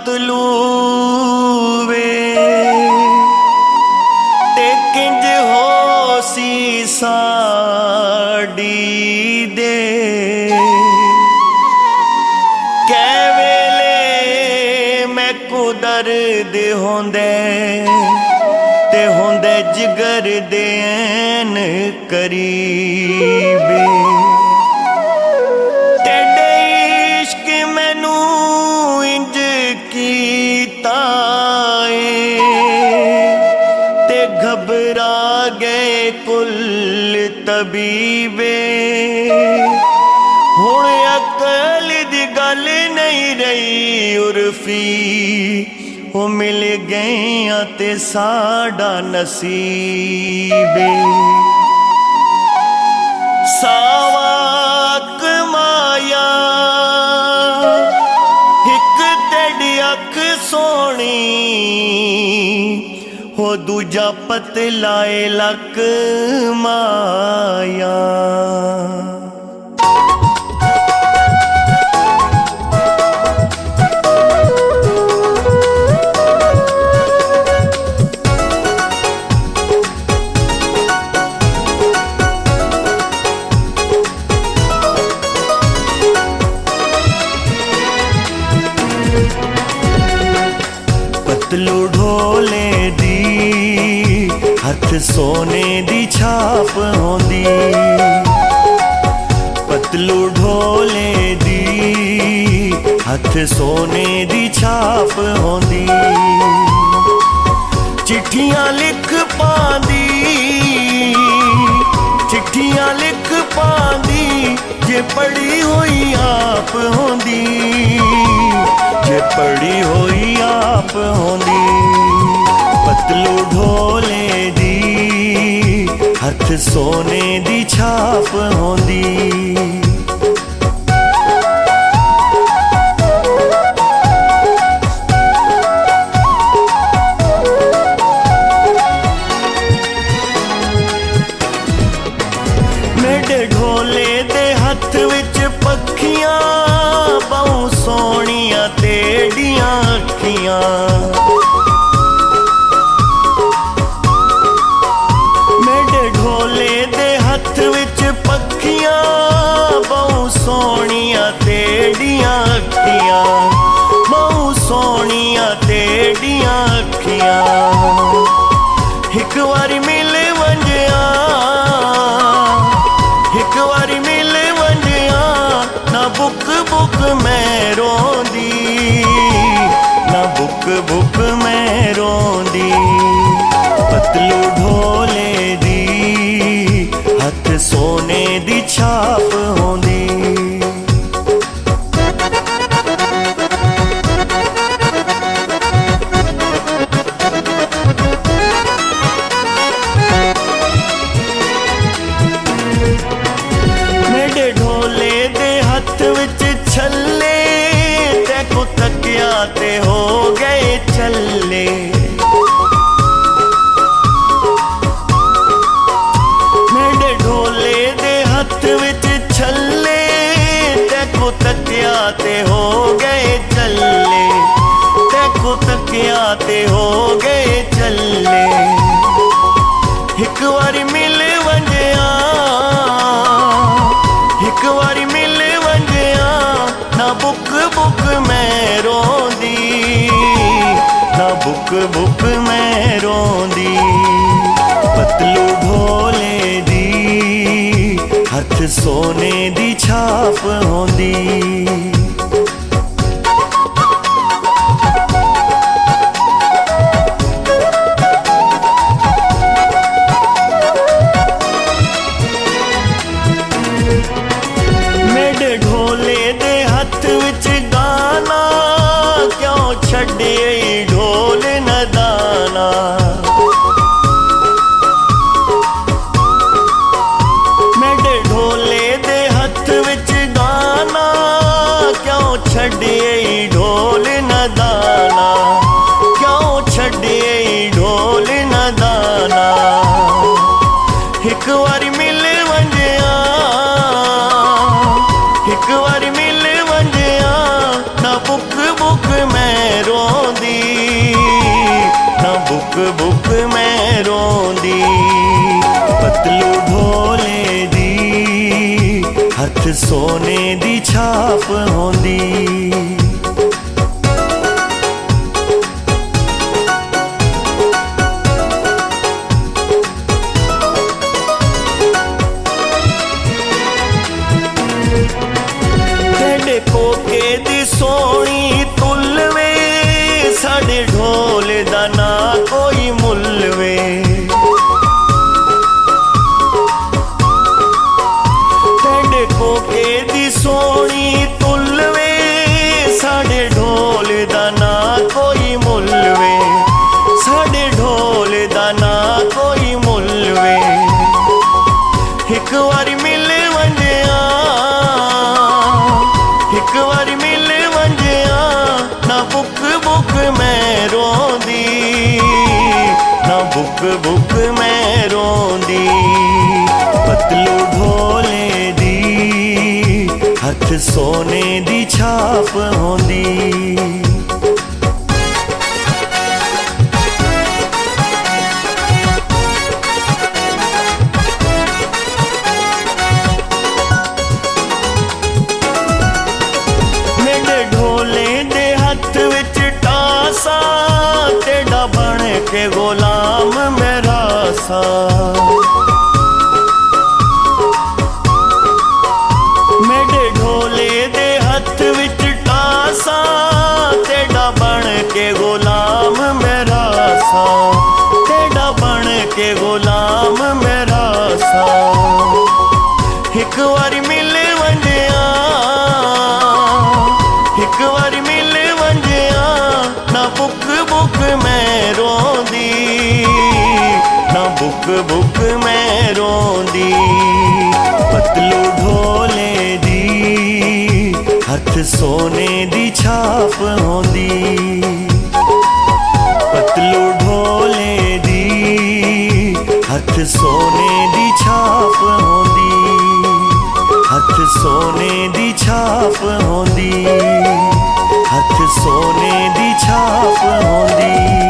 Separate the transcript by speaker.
Speaker 1: पतलू वे ते किंज होसी साड़ी दे कै वेले मैं कुदर्द होंदे ते होंदे जिगर दे ऐन करीबे तेरे इश्क मैनू इंज कीता ते घबरा गए कुल तबीबे हुण अकल दी गल नहीं रही उर्फी वो मिल गए ते साडा नसीबे सावाक माया हिक तेरी अख सोनी हो दूजा पतलाए लक माया पतलू ढोले दी हथ सोने दी छाप होंदी पतलू ढोले दी हथ सोने दी छाप होंदी चिट्ठियां लिख पांदी चिट्ठियां लिख पांदी जे पढ़ी हुई आप होंदी जे पढ़ी हुई आप होंदी पतलू ढोले दी हथ सोने दी छाप होंदी मेरे ढोले दे हथ विच पखियां बहु सोनिया तेड़ियां अखियां मेरे ढोले दे हथ विच पखियां बहु सोनिया तेड़ियां अखियां बहु सोनिया तेड़ियां अखियां एक बारी मिल वंजिया एक बारी मिल वंजिया ना बुक बुक मैं रोंदी ना बुक बुक मैं रोंदी पतलू ढोले दी हथ सोने दी छाप होंदी मेरे ढोले दे हथ विच छल्ले तैको तकिया ते हो गए छल्ले मेरे ढोले दे हथ विच छल्ले तैको तकिया ते हो गए छल्ले तैको तकिया ते हो गए छल्ले एक बारी मिल वंजिया एक बारी मिल वंजिया ना बुक बुक मैं रोंदी ना बुक बुक मैं रोंदी पतलू ढोले दी हथ सोने दी छाप होंदी मेरे ढोले दे हथ विच गाना क्यों छड़े ढोल नदाना मेरे ढोले दे हथ विच गाना बुक मैं रोंदी। पतलू ढोले दी हथ सोने दी छाप होंदी। कोके दी सोनी तुलवे साडे ढोल दा ना कोई मुलवे। तेरे कोके दी सोनी तुलवे साडे ढोल दा ना कोई मुलवे। साडे ढोल दा ना कोई मुलवे। एक बारी मिल वंजिया एक बारी मिल वंजिया ना बुक बुक मैं रोंदी। ना बुक बुक मैं रोंदी। पतलू ढोले दी हथ सोने दी छाप होंदी। तेरा बन के गुलाम मेरा सा। मेरे ढोले दे हथ विच टासा तेरा बन के गुलाम मेरा सा। तेरा बन के गुलाम मेरा सा। एक बारी मिल वंजिया एक बारी मिल वंजिया ना बुक बुक मैं रोंदी। ना बुक बुक मैं रोंदी। पतलू ढोले दी हथ सोने दी छाप होंदी। पतलू ढोले दी हथ सोने दी छाप होंदी। हथ सोने दी छाप होंदी। हथ सोने दी छाप होंदी।